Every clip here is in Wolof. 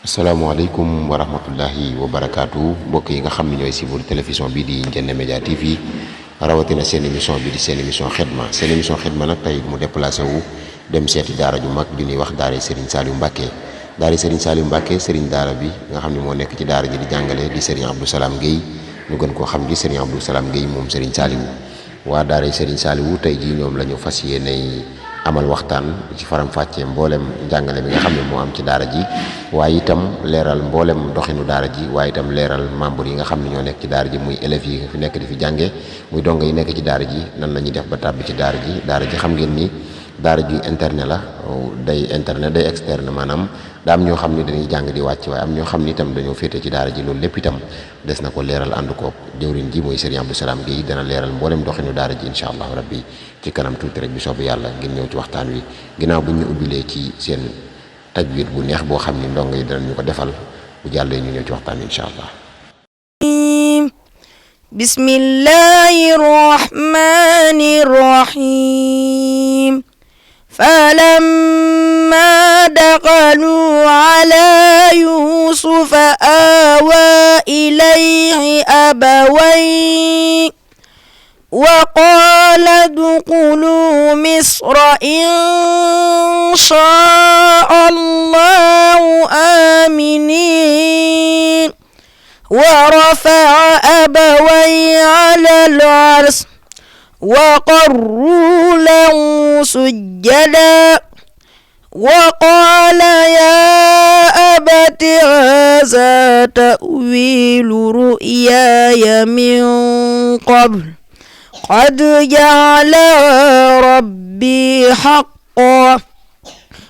asalaamaaleykum wa rahmatullahi wa barakaatu mbokk yi nga xam ne ñooy suivre télévision bi di Ndiéné Média TV rawatina seen émission bi di seen émission xidma nag tey mu déplacé wu dem seeti daara ju mag ju ñuy wax daara Serigne Saliou Mbacké Serigne daara bi nga xam ne moo nekk ci daara ji di jàngale di Serigne Abdou Salam Guèye ñu gën koo xam ci Serigne Abdou Salam Guèye moom Serigne Saliou waa daara Serigne Saliou tey jii ñoom la ñu fas yéene amal waxtaan ci faram-fàccee mboolem njàngale bi nga xam ne moo am ci daara ji waaye itam leeral mboolem doxinu daara ji waaye itam leeral membre yi nga xam ne ñoo nekk ci daara ji muy élèves yi fi nekk di fi jànge muy dongo yi nekk ci daara ji nan la ñuy def ba tàbbi ci daara ji xam ngeen ni daara ji internet la day externe maanaam daa am ñoo xam ne dañuy jàng di wàcc waaye am ñoo xam ne itam dañoo féete ci daara ji loolu lépp itam des na ko leeral ànd koog jëwriñ ji mooy Serigne Abdou Salam Guèye dana leeral mboolem doxinu daara ji incha allahu rabbi ci kanam tuuti rek bi soobu yàlla ngir ñëw ci waxtaan wi ginnaaw bu ñu ubbilee ci seen tajwid bu neex boo xam ni ndongo yi danañu ko defal bu jàllee ñu ñëw ci waxtaan wi incha allah. bismillahi rahmani rahim falamma daqalu ala yusufa awa ilayhi abawayhi وقال ادخلوا مصر إن شاء الله آمنين ورفع أبويه على العرش وقروا له سجدا وقال يا أبت هذا تأويل رؤياي من قبل قد جعل ربي حقا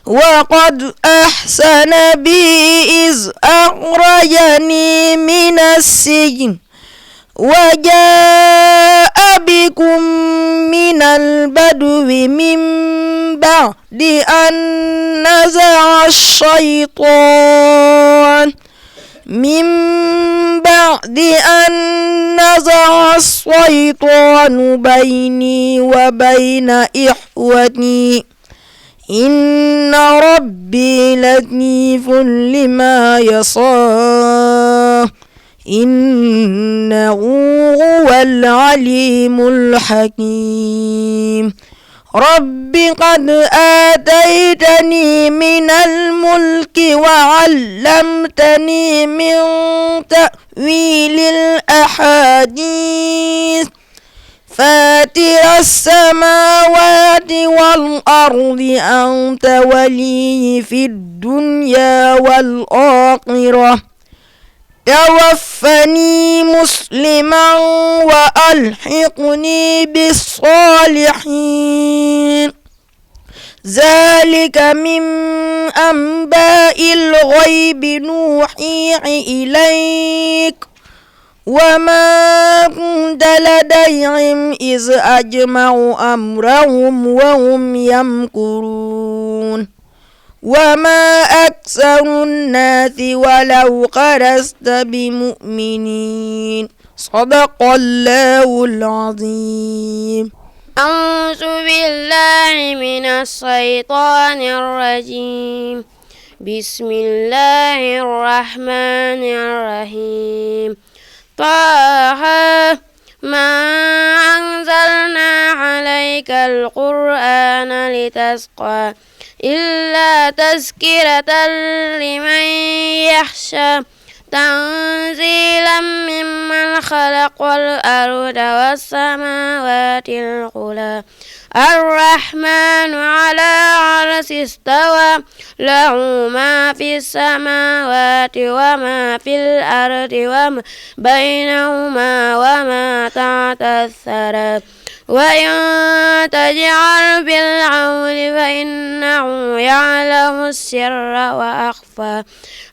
وقد أحسن بي إذ أخرجني من السجن وجاء بكم من البدو من بعد أن نزع الشيطان بيني وبين إخوتي إن ربي لطيف لما يشاء إنه هو العليم الحكيم رب قد آتيتني من الملك وعلمتني من تأويل الأحاديث فاتر السماوات والأرض أنت ولي في الدنيا والآخرة توفني مسلما وألحقني بالصالحين ذلك من أنباء الغيب نوحيه إليك وما كنت لديهم إذ أجمعوا أمرهم وهم يمكرون وما أكثر الناس ولو حرصت بمؤمنين صدق الله العظيم أعوذ بالله من الشيطان الرجيم بسم الله الرحمن الرحيم طه ما أنزلنا عليك القرآن لتشقى إلا تذكرة لمن يخشى تنزيلا ممن خلق الأرض والسماوات العلى الرحمن على عرش استوى له ما في السماوات وما في الأرض وما بينهما وما تحت الثرى وإن تجعل بالعون فإنه يعلم السر وأخفى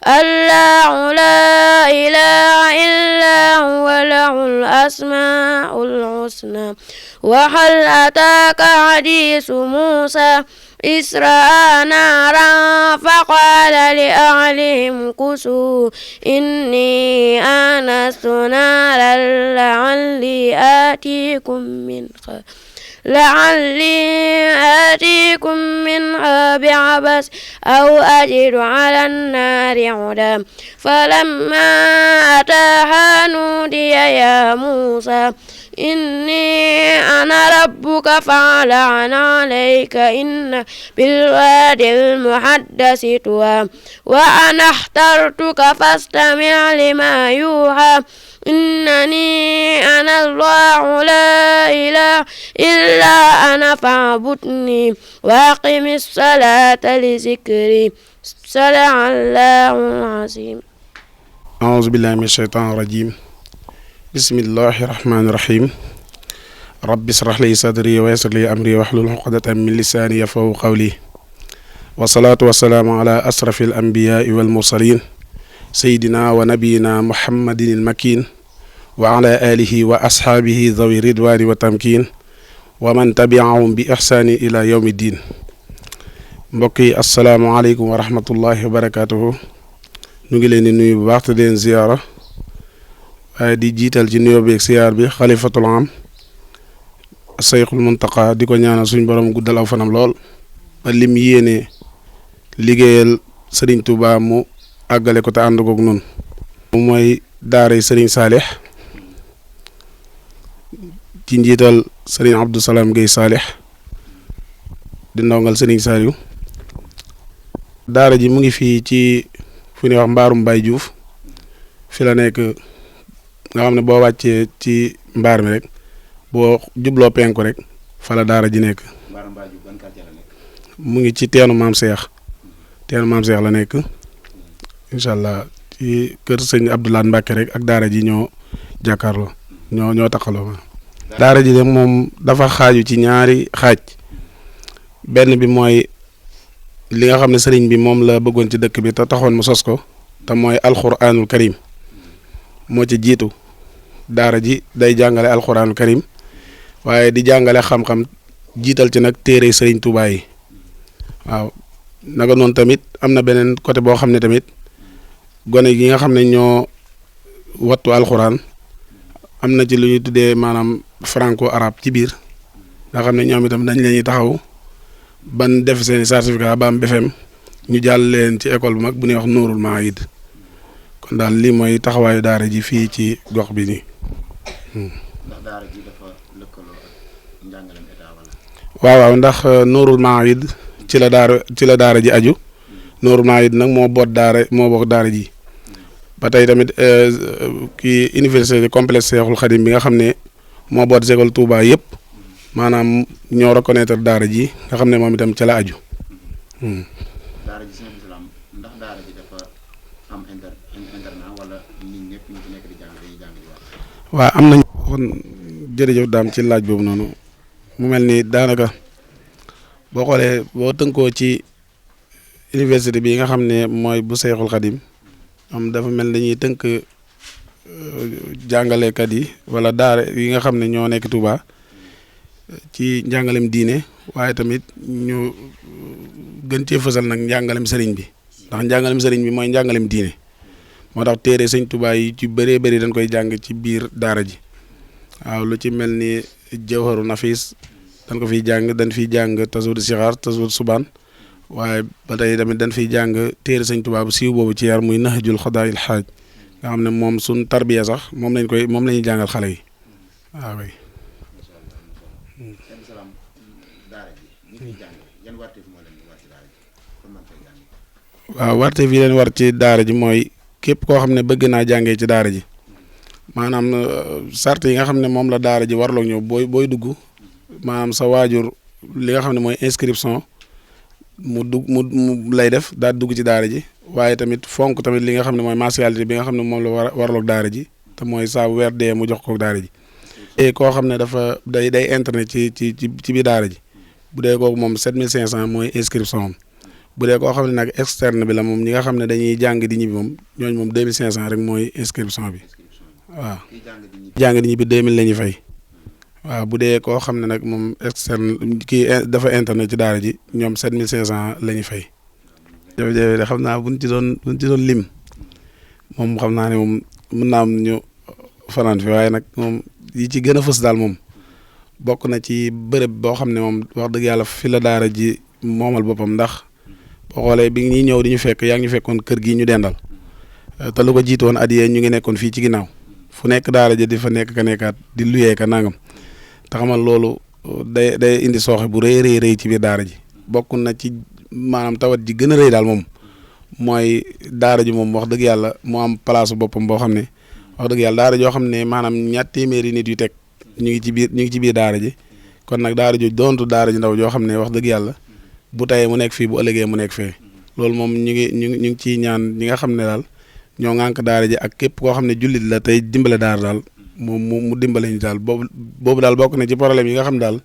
الله لا إله إلا هو له الأسماء الحسنى وهل أتاك حديث موسى إذ رأى نارا فقال لأهلهم كثوا إني آنست نارا لعلي آتيكم منها لعلي آتيكم منها بعبس أو أجد على النار هدى فلما أتاها نودي يا موسى إني أنا ربك فاعلن عليك إن بالوادي المقدس طوى وأنا اخترتك فاستمع لما يوحى إنني أنا الله لا إله إلا أنا فاعبدني وأقم الصلاة لذكري صدق الله العظيم. أعوذ بالله من الشيطان الرجيم. بسم الله الرحمن الرحيم. رب اشرح لي صدري ويسر لي أمري واحلل عقدة من لساني يفقهوا قولي والصلاة والسلام على أشرف الأنبياء والمرسلين سيدنا ونبينا محمد المكين وعلى آله وأصحابه ذوي الرضوان والتمكين ومن تبعهم بإحسان إلى يوم الدين. mbokk yi asalaamaaleykum wa rahmatullahi wa barakaatuhu. ñu ngi leen di nuyu bu baax te leen ziyaara waaye di jiital ci nuyoo beeg siyaar bi xalifatul am Seyxul Muntaqa di ko ñaanal suñ borom guddal aw fanam lool ba lim yéene liggéeyal Serigne Touba mu àggale ko te ànd koog noonu. mooy daaray Serigne Saalix ci njiital Serigne Abdou Salam Guèye Saalix di ndongal Serigne Saliou. daara ji mu ngi fii ci fu ñuy wax mbaarum Baye Diouf fi la nekk nga xam ne boo wàccee ci mbaar mi rek boo jubloo penku rek fa la daara ji nekk. mu ngi ci teenu maam Cheikh la nekk incha allah ci kër sëñ Abdoulaye Mbacke rek ak daara ji ñoo jàkkaarloo ñoo taxaloo. daara ji de moom dafa xaaju ci ñaari xaaj benn bi mooy li nga xam ne sëriñ bi moom la bëggoon ci dëkk bi te taxoon mu sos ko te mooy alxuraanul karim moo ci jiitu. daara ji day jàngale alxuraanul karim waaye di jàngale xam-xam jiital ci nag téere sëriñ Tuubaa yi waaw. naka noonu tamit am na beneen côté boo xam ne tamit gone gi nga xam ne ñoo wattu alxuraan am na ci lu ñuy tuddee maanaam franco arabe ci biir nga xam ne ñoom itam dañ leen taxaw ban def seen certificat ba am BFEM ñu jàll leen ci école bu mag bu ñuy wax Nuurul Maayid kon daal lii mooy taxawaayu daara ji fii ci gox bi nii. ndax daara ji dafa lëkkaloo ak njàngaleem état wala. waaw ndax Nuurul Maayid ci la daara ji aju. Nuurul Maayid nag moo bokk daara ji ba tey tamit kii université complexe Seexul Xadim bi nga xam ne moo boot école Touba yëpp maanaam ñoo reconnaître daara ji nga xam ne moom itam ca la aju. daara ji sëñ Islam ndax daara ji dafa am internat wala nit ñëpp ñu ci nekk di jàng dañuy jàng di wax. waaw am nañu kon jërëjëf daam ci laaj boobu noonu mu mel ni daanaka boo xoolee boo tënkoo ci université bi nga xam ne mooy bu Seexul Xadim am dafa mel dañuy tënk jàngalekat yi wala daara yi nga xam ne ñoo nekk Touba ci njàngalem diine waaye tamit ñu gën cee fësal nag njàngalem sëriñ bi ndax njàngalem sëriñ bi mooy njàngalem diine moo tax téere sëñ Touba yi ci bëree bëri dañ koy jàng ci biir daara ji waaw lu ci mel ni Jawharu Nafis dañ ko fiy jàng dañ fiy jàng Tazawudu Sixaar Tazawudu Subaan waaye ba tey tamit dañ fiy jàng téere sëñ Touba bu siiw boobu ci yar muy Nahjul Xadaa'il Xaaj nga xam ne moom suñ tarbiya sax moom la ñuy jàngal xale yi waaw kay. waaw warteef yi leen war ci daara ji mooy képp koo xam ne bëgg naa jàngee ci daara ji maanaam sart yi nga xam ne moom la daara ji warloo ñëw booy dugg maanaam sa waajur li nga xam ne mooy inscription mu lay def daal dugg ci daara ji waaye tamit fonk tamit li nga xam ne mooy mensualité bi nga xam ne moom la warloog daara ji te mooy saa weer dee mu jox ko daara ji. et koo xam ne dafa day internet ci biir daara ji bu dee kooku moom 7500 mooy inscription am bu dee koo xam ne nag externe bi la moom ñi nga xam ne dañuy jàng di ñibbi moom ñooñu moom 2500 rek mooy inscription bi waaw. jàng di ñibbi 2000 la ñuy fay waaw bu dee koo xam ne nag moom externe kii dafa internet ci daara ji ñoom 7500 la ñuy fay. jafe-jafe de xam naa buñ ci doon lim moom xam naa ne moom mën naa am ñu fanaan fi waaye nag moom yi ci gën a fës daal moom bokk na ci bërëb boo xam ne moom wax dëgg yàlla fi la daara ji moomal boppam ndax boo xoolee bi ñuy ñëw di ñu fekk yaa ngi ñu fekkoon kër gi ñu dendal te lu ko jiitoon at yee ñu ngi nekkoon fii ci ginnaaw fu nekk daara ji di fa nekk ka nekkaat di luyee ka nangam te xamal loolu day indi sooxe bu rëy rëy ci biir daara ji bokk na ci maanaam tawat ji gën a rëy daal moom mooy daara ji moom wax dëgg yàlla mu am place boppam boo xam ne wax dëgg yàlla daara joo xam ne maanaam ñaar téeméeri nit yu teg ñu ngi ci biir daara ji kon nag daara ji doontu daara ji ndaw joo xam ne wax dëgg yàlla bu tayee mu nekk fii bu ëllëgee mu nekk fee loolu moom ñu ngi ciy ñaan ñi nga xam ne daal ñoo ŋànk daara ji ak képp koo xam ne jullit la tey dimbale daara daal mu dimbale ñu daal boobu daal bokk na ci problème yi nga xam daal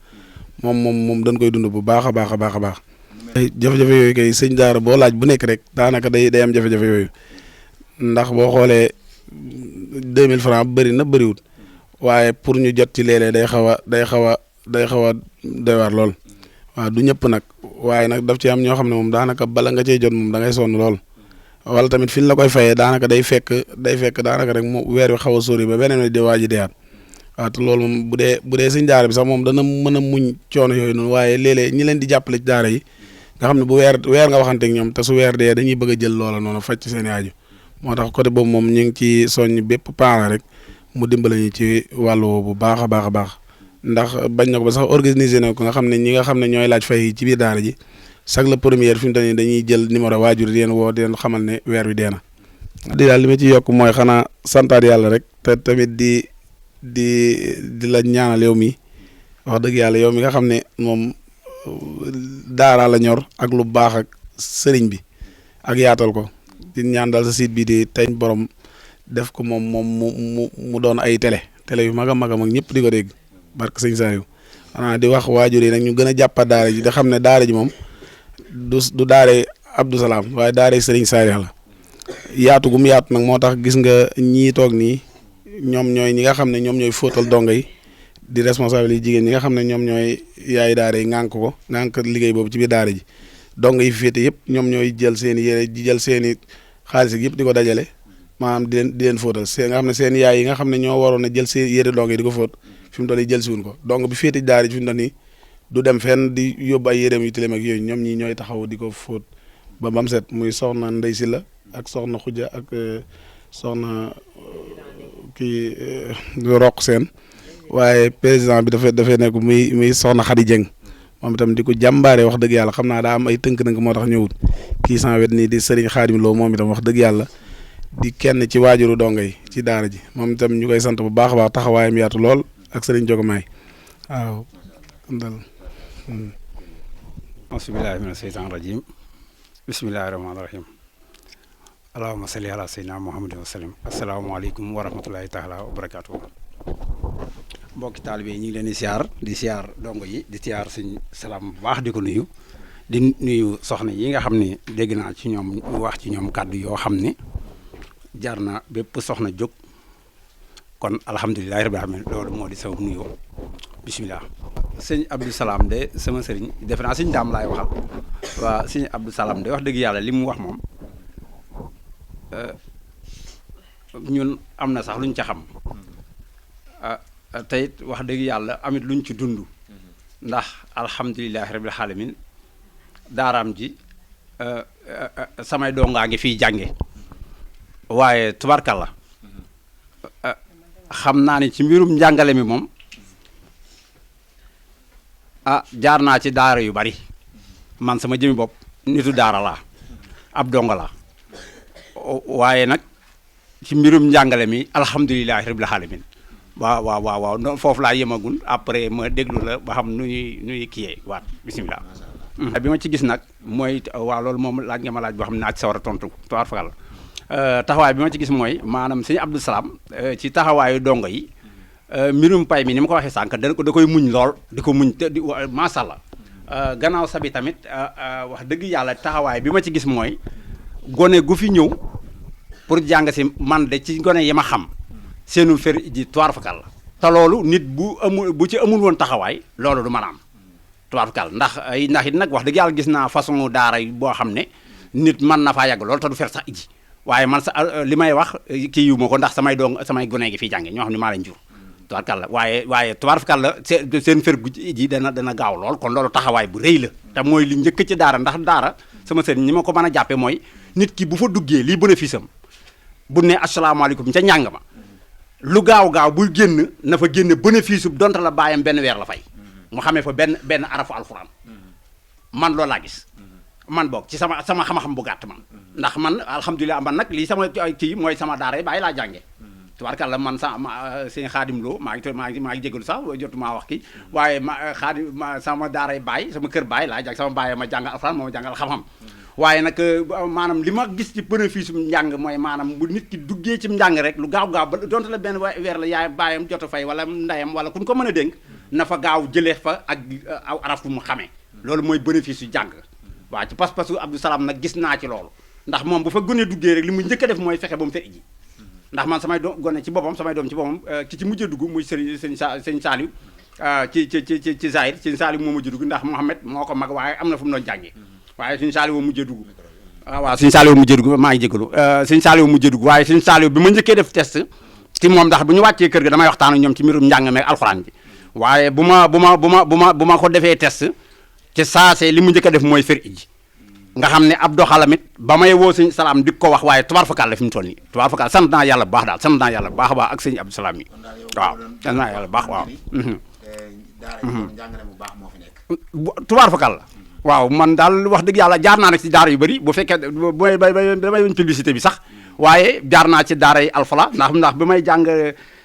moom dañ koy dund bu baax a baax a baax a baax. jafe-jafe yooyu kay sëñ daara boo laaj bu nekk rek daanaka day am jafe-jafe yooyu ndax boo xoolee 2000 francs bëri na bëriwut waaye pour ñu jot ci léeg-léeg day xaw a doy waar lool waaw du ñëpp nag waaye nag daf ci am ñoo xam ne moom daanaka bala nga cey jot moom da ngay sonn lool wala tamit fi ñu la koy fayee daanaka day fekk daanaka rek mu weer wi xaw a sori ba beneen di waa ji deyaat waaw te loolu moom bu dee sëñ daara bi sax moom dana mën a muñ coono yooyu noonu waaye léeg-léeg ñi leen di jàppale ci daara yi nga xam ne bu weer nga waxante ak ñoom te su weer dee dañuy bëgg a jël loola noonu faj ci seen i aju moo tax côté boobu moom ñu ngi ci soññ bépp parent rek mu dimbale ñu ci wàllu woowu bu baax a baax a baax ndax bañ na ko ba sax organiser na ko nga xam ne ñi nga xam ne ñooy laaj fay ci biir daara ji chaque la première fi mu toll nii dañuy jël numéro waajur di leen woo di leen xamal ne weer wi dee na. di daal li ma ci yokk mooy xanaa santaat yàlla rek te tamit di la ñaanal yow mi wax dëgg yàlla yow mi nga xam ne moom daara la ñor ak lu baax ak sëriñ bi ak yaatal ko di ñaan daal sa site bi di teñ borom def ko moom mu doon ay télé yu mag a mag ak ñëpp di ko dégg barke sëñ Saliou xanaa di wax waajur yi nag ñu gën a jàppa daara ji da xam ne daara ji moom du daare Abdou Salaam waaye daare sëriñ Saliou la yaatu gum yaatu nag moo tax gis nga ñii toog nii ñoom ñooy ñi nga xam ne ñoom ñooy fóotal donga yi di responsable yi jigéen ñi nga xam ne ñoom ñooy yaay daara yi ŋànk liggéey boobu ci biir daara ji donga yi fi féete yëpp ñoom ñooy jël seen i yére di jël seen i xaalis yëpp di ko dajale maanaam di leen fóotal nga xam ne seen yaay yi nga xam ne ñoo waroon a jël seen yére donga yi di ko fóot fi mu toll nii jël siwuñ ko donc bi féete daara ji fi mu toll nii du dem fenn di yóbbu ay yéreem yu tilim ak yooyu ñoom ñi ñooy taxaw di ko fóot ba bam set muy soxna Ndey Silla ak soxna Xuja ak soxna kii Roq Seen waaye président bi dafay nekk muy soxna Xadi Jeng moom itam di ko jàmbaare wax dëgg yàlla xam naa daa am ay tënk-tënk moo tax ñëwut kii sans wet nii di Sëriñ Xaadim Lo moom itam wax dëgg yàlla di kenn ci waajuru donga yi ci daara ji moom itam ñu koy sant bu baax a baax taxawaayam yaatu lool ak Sëriñ Jogomaay waaw dal bismillahi mina seytaan rajim bismillahi rahmaani rahim allahumma salli ala sayyidina muhammadin wa sallim asalaamaaleykum wa rahmatullahi taala wa barakaatu mbokki taalibe yi ñu ngi leen di siyaar dongo yi di siyaar suñ salaam bu baax di ko nuyu di nuyu soxna yi nga xam ne dégg naa ci ñoom ñu wax ci ñoom kàddu yoo xam ne jar na bépp soxna jóg kon alhamdulilahi rabbil alamin loolu moo di sama nuyoo bisimilah sëñ Abdou Salaam de sama sëriñ defe naa sëñ daam laay waxal waa sëñ Abdou Salaam de wax dëgg yàlla li mu wax moom ñun am na sax luñ ca xam tey wax dëgg yàlla amit luñ ci dund ndax alhamdulilahi rabbil alamin daaraam ji samay dongaa ngi fiy jànge waaye tubarkalla xam naa ne ci mbirum njàngale mi moom jaar naa ci daara yu bari man sama jëmi bopp nitu daara laa ab donga laa waaye nag ci mbirum njàngale mi alhamdulilahi rabbil alamin waaw foofu laa yemagul après ma déglu la ba xam nu ñuy kiyee waat bisimilah. bi ma ci gis nag mooy waaw loolu moom laaj nga ma laaj boo xam ne naa ci sawar a tontu tuwaar fakal taxawaay bi ma ci gis mooy maanaam sëñ Abdou Salaam ci taxawaayu dongo yi mbirum pay mi ni ma ko waxee sànq da koy muñ lool di ko muñ te di macha allah gannaaw sabi tamit wax dëgg yàlla taxawaay bi ma ci gis mooy gone gu fi ñëw pour jàng si man de ci gone yi ma xam seenu fer ji tuwaar fakal la te loolu nit bu ci amul woon taxawaay loolu du mën a am tuwaar fakal ndax it nag wax dëgg yàlla gis naa façon daara boo xam ne nit mën na faa yàgg loolu te du fer sax iji waaye man sa li may wax kii yu ma ko ndax samay gone gi fii jànge ñoo xam ne maa leen jur tubaarkàlla waaye tubaarkàlla seen fer gu ji dana gaaw lool kon loolu taxawaay bu rëy la te mooy li njëkk ci daara ndax daara sama sëriñ ñi ma ko mën a jàppe mooy nit ki bu fa duggee lii bénéfice am bu ne asalaamaaleykum ca njàng ma lu gaaw buy génn na fa génne bénéfice bu donte la bàyyam benn weer la fay mu xamee fa benn arafu alxuraan man loolu laa gis man boog ci sama xam-xam bu gàtt man ndax man alhamdulilah man nag lii sama kii mooy sama daara yi bàyyi laa jànge tubaarkàlla man sëñ Xaadim Lo maa ngi jégalu sax jotu maa wax kii waaye sama daara yi bàyyi sama kër bàyyi laa jàng sama bàyyi ma jàngal alxuraan moo ma jàngal xam-xam waaye nag maanaam li ma gis ci bénéfice njàng mooy maanaam bu nit ki duggee ci njàng rek lu gaaw ba donte la benn weer la yaay bàyyam jot a fay wala ndeyam wala ku ñu ko mën a dénk na fa gaaw jëlee fa ak aw araf mu xamee loolu mooy bénéfice yu jàng waaw ci pas-pasu Abdou Salam nag gis naa ci loolu ndax moom bu fa gone duggee rek li mu njëkk a def mooy fexe ba mu fe ji ndax man samay gone ci boppam samay doom ci boppam ki ci mujjee dugg muy sëñ Saliou ci Zahir sëñ Saliou moo mujjee dugg ndax Mouhamed moo ko mag waaye am na fu mu doon jàngee waaye sëñ Saliou moo mujjee dugg waaw sëñ Saliou mujjee dugg maa ngi jégalu sëñ Saliou mujjee dugg waaye sëñ Saliou bi ma njëkkee def test ci moom ndax bu ñu wàccee kër ga damay waxtaan ak ñoom ci mbirum njàng meeg alxuraan bi waaye bu ma ko defee test ci saase li mu njëkk a def mooy fer iji nga xam ne ab doxalamit ba may woo sëñ Salaam di ko wax waaye tubaar fakal la fi mu toll nii tubaar fakal sant naa yàlla bu baax daal sant naa yàlla bu baax a baax ak sëñ Abdou Salam yi waaw sant naa yàlla bu baax waaw tubaar fakal la waaw man daal wax dëgg yàlla jaar naa nag ci daara yu bëri bu fekkee damay bañ publicité bi sax waaye jaar naa ci daara yi alfala ndax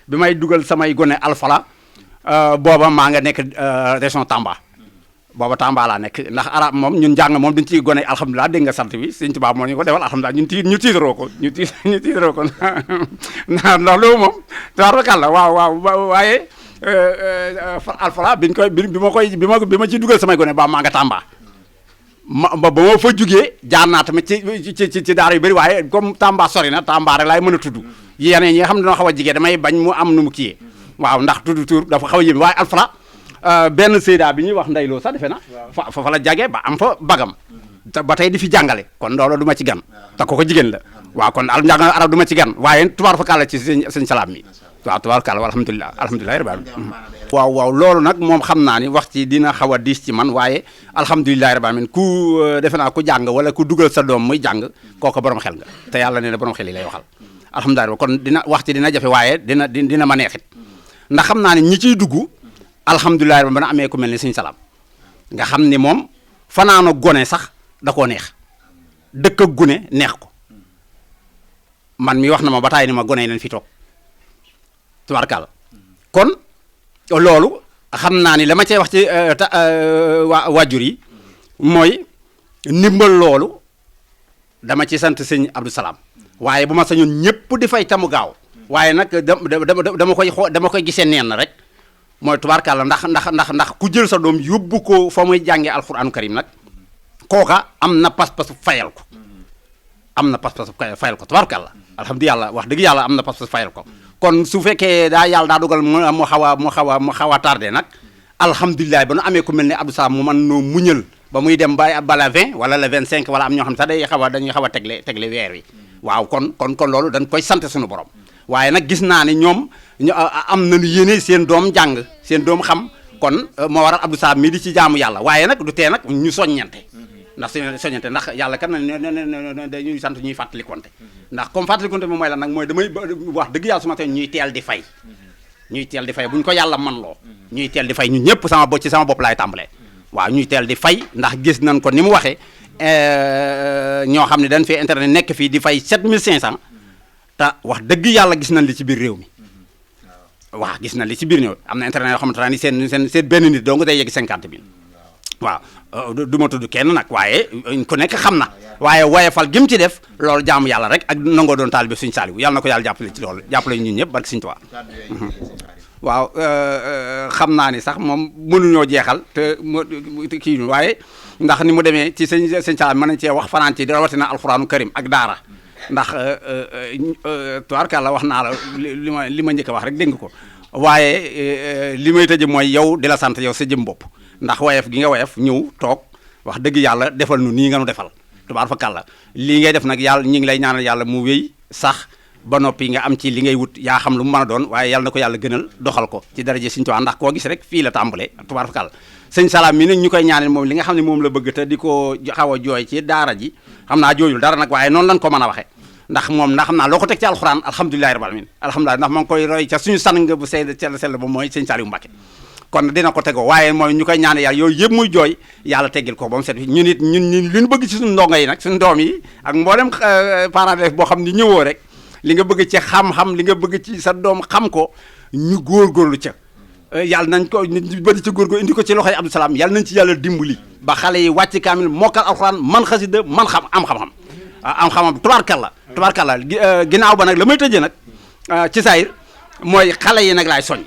bi may dugal samay gone alfala booba maa nga nekk région Tamba booba Tamba laa nekk ndax arab moom ñun njàng moom dañu ciy gone alhamdulilah dégg nga sant bi sëñ Tuubaa moo ñu ko defal alhamdulilah ñu tiitaroo ko ñu tiitaroo ko ndax loolu moom tabaarkalla waaw waaye alfala bi ma ciy dugal samay gone ba maa nga Tamba ba ma fa jugee jaar naa tamit ci daara yu bëri waaye comme Tamba sori na Tamba rek laay mën a tudd yeneen ñi nga xam ne dañoo xaw a jigee damay bañ mu am nu mu kiyee waaw ndax tudd tur dafa xaw a yéeme waaye alfala benn Seyda bi ñuy wax ndeyloo sax defe na fa la jagee ba am fa bagam te ba tey di fi jàngale kon loolu du ma ci gan te ko jigéen la waaw kon njàng arab du ma ci gan waaye tubaar fa kàlla ci sëñ Salaam mi waaw tubaar kàlla alhamdulilah rabbil waaw loolu nag moom xam naa ni wax ci dina xaw a diis ci man waaye alhamdulilah rabbil alamin ku defe naa ku jàng wala ku dugal sa doom muy jàng kooku borom xel nga te yàlla nee na borom xel yi lay waxal alhamdulilah kon dina wax ci dina jafe waaye dina ma neexit ndax xam naa ne ñi ciy dugg alhamdulilah ba na amee ku mel ni sëñ Salaam nga xam ni moom fanaano gone sax da koo neex dëkk ak gune neex ko man mi wax na ma ba taay ni ma gone yi nañ fi toog tubaarkàlla kon loolu xam naa ni la ma cee wax ci waajur yi mooy ndimbal loolu dama ci sant sëñ Abdou Salam waaye bu ma sañoon ñëpp di fay tamu gaaw waaye nag dama koy gisee neen rek mooy tubaarkàlla ndax ku jël sa doom yóbbu ko fa muy jàngee alxuraanu karim nag kooka am na pas-pas fayal ko tubaarkàlla alhamdulilah wax dëgg yàlla am na pas-pas fayal ko kon su fekkee yàlla daa dogal mu xaw a tardé nag alhamdulilah ba nu amee ku mel ne Abdou Salam mu mën noo muñal ba muy dem ba la 20 wala le 25 wala am ñoo xam sax dañuy xaw a tegle weer wi waaw kon loolu dañ koy sant suñu borom waaye nag gis naa ne ñoom am nañu yéene seen doom jàng seen doom xam kon moo waral Abdou Salam mii di ci jaamu yàlla waaye nag du tee nag ñu soññante ndax yàlla kan dañuy sant ñuy fàttalikonte ndax comme fàttalikonte moom mooy lan nag mooy damay wax dëgg yàlla su ma tee ñuy teel di fay bu ñu ko yàlla man loo ñuy teel di fay ñu ñëpp ci sama bopp laay tàmbalee waaw ñuy teel di fay ndax gis nañ ko ni mu waxee ñoo xam ne dañ fee internet nekk fii di fay 7500 te wax dëgg yàlla gis nañ li ci biir réew mi waaw gis nañ li ci biir réew am na internet yoo xamante ne seen benn nit doo nga day yegg 50 000 waaw du ma tudd kenn nag waaye ku nekk xam na waaye woyefal gi mu ci def loolu jaamu yàlla rek ak nangoo doon taalibe Sëñ Saaliw yàlla na ko yàlla jàppale ci loolu jàppale ñun ñëpp barke Sëñ Tuubaa waaw xam naa ni sax moom mënuñoo jeexal te kii waaye ndax ni mu demee ci sëñ Saaliw mën nañ cee wax fanaan ci rawatina alxuraanu karim ak daara ndax tubaarkàlla wax naa la li ma njëkk a wax rek dégg nga ko waaye li may tëje mooy yow di la sant yow sa jëm bopp ndax wayef gi nga wayef ñëw toog wax dëgg yàlla defal nu nii nga nu defal tubaar fa kàlla lii ngay def nag yàlla ñi ngi lay ñaanal yàlla mu wéy sax ba noppi nga am ci li ngay wut yaa xam lu mu mën a doon waaye yàlla na ko yàlla gënal doxal ko ci daraje Sëñ Tuubaa ndax koo gis rek fii la tàmbalee tubaarkàlla sëñ Salam mi nag ñu koy ñaanal moom li nga xam ne moom la bëgg te di ko xaw a jooy ci daara ji xam naa jooyul dara nag waaye noonu lañ ko mën a waxee ndax moom ndax xam naa loo ko teg ci alxuraan alhamdulilahi rabbil alamin alhamdulilah ndax ma ngi koy roy ca suñu sang bu sell ba mooy sëñ Saliou Mbacké kon dina ko tegoo waaye mooy ñu koy ñaanal yàlla yooyu yëpp muy jooy yàlla teggil ko ba mu set ñun it ñun li ñu bëgg ci suñu ndongo yi nag suñu doom yi ak mboolem parent d'élève boo xam ni ñëwoo rek li nga bëgg ci xam-xam li nga bëgg ci sa doom xam ko ñu góorgóorlu ca yàlla nañ ko ñu bëri ci góorgóorlu indi ko ci loxoy Abdou Salam yàlla nañ ci yàlla dimbali ba xale yi wàcc kaamil mokkal alxuraan man xasida man am xam-xam am xam-xam tubaarkàlla ginnaaw ba nag la may tëjee nag ci saayir mooy xale yi nag laay soñ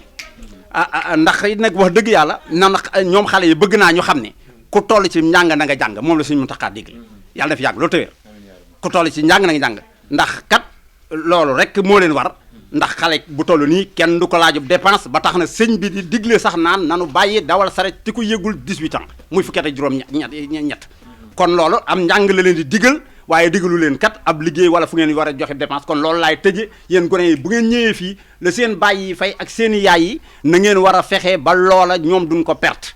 ndax it nag wax dëgg yàlla nan ñoom xale yi bëgg naa ñu xam ne ku toll ci njàng na nga jàng moom la suñu Muntaxa digle yàlla na fi yàgg loolu tëwéer ku toll ci njàng na nga jàng ndax kat loolu rek moo leen war ndax xale bu toll nii kenn du ko laajub dépense ba tax na sëñ bi di digle sax naan nanu bàyyi dawal saret ti ko yëgul 18 ans muy fukki at ak juróom ñett kon loolu am njàng la leen di digal waaye digalu leen kat ab liggéey wala fu ngeen war a joxe dépense kon loolu laay tëje yéen gone yi bu ngeen ñëwee fii la seen baay yi fay ak seen i yaay yi na ngeen war a fexe ba loola ñoom duñ ko perte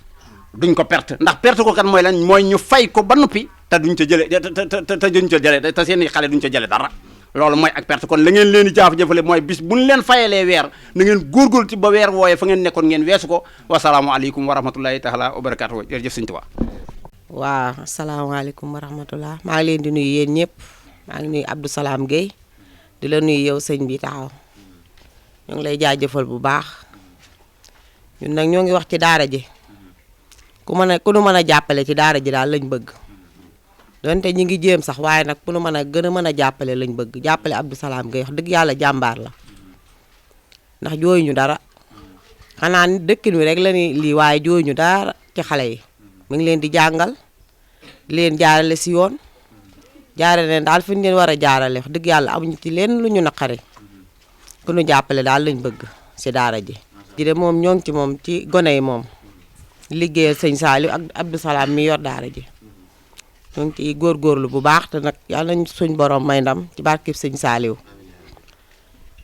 ndax perte ko kat mooy lan mooy ñu fay ko ba noppi te duñ ca jële te duñ ca jële te seen i xale duñ ca jële dara loolu mooy ak perte kon la ngeen leen di jaaf-jëfale mooy bis buñ leen fayalee weer na ngeen góorgóorlu ci ba weer wooyee fa ngeen nekkoon ngeen weesu ko wasalaamualeykum wa rahmatullahi taala wa barakatuh jërëjëf Sëñ Tuubaa waaw asalaamaaleykum wa rahmatullah maa ngi leen di nuyu yéen ñëpp maa ngi nuyu Abdou Salam Guèye di la nuyu yow sëñ bi taxaw ñu ngi lay jaajëfal bu baax ñun nag ñoo ngi wax ci daara ji ku nu mën a jàppale ci daara ji daal lañ bëgg donte ñi ngi jéem sax waaye nag ku nu mën a gën a mën a jàppale lañ bëgg jàppale Abdou Salam Guèye wax dëgg yàlla jàmbaar la ndax jooyu ñu dara xanaa dëkkin wi rek la ni lii waaye jooyu ñu dara ci xale yi mi ngi leen di jàngal di leen jaarale si yoon jaarale leen daal fi ñu leen war a jaarale wax dëgg yàlla amuñu ci leen lu ñu naqari ku ñu jàppale daal lañ bëgg si daara ji. ji de moom ñoo ngi ci moom ci gone yi moom liggéeyal sëñ Saliou ak Abdou Salam mi yor daara ji ñoo ngi ciy góorgóorlu bu baax te nag yàlla nañ suñ borom may ndam ci barkeb sëñ Saliou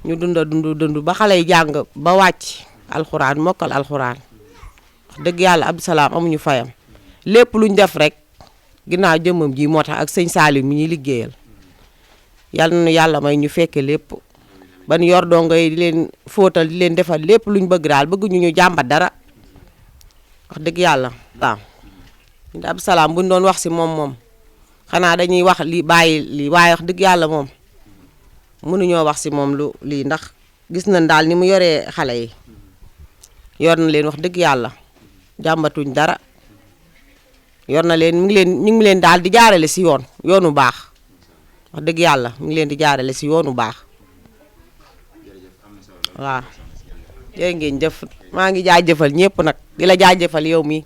ñu dund ba xale yi jàng ba wàcc alxuraan mokkal alxuraan wax dëgg yàlla Abdou Salam amuñu fayam. lépp luñ def rek ginnaaw jëmmam ji moo tax ak sëñ Saliou mi ñuy liggéeyal yal na yàlla may ñu fekke lépp ban yor dongo yi di leen fóotal di leen defal lépp luñ bëgg daal bëgguñu ñu jàmbat dara wax dëgg yàlla waaw. Abdou Salam buñ doon wax si moom xanaa dañuy wax li bàyyi lii waaye wax dëgg yàlla moom mënuñoo wax si moom lu lii ndax gis nañ daal ni mu yoree xale yi yor na leen wax dëgg yàlla jàmbatuñ dara. yor na leen ñu ngi leen daal di jaarale si yoonu baax wax dëgg yàlla mi ngi leen di jaarale si yoonu baax waaw. jërë ngeen jëf maa ngi jaajëfal ñëpp nag di la jaajëfal yow mi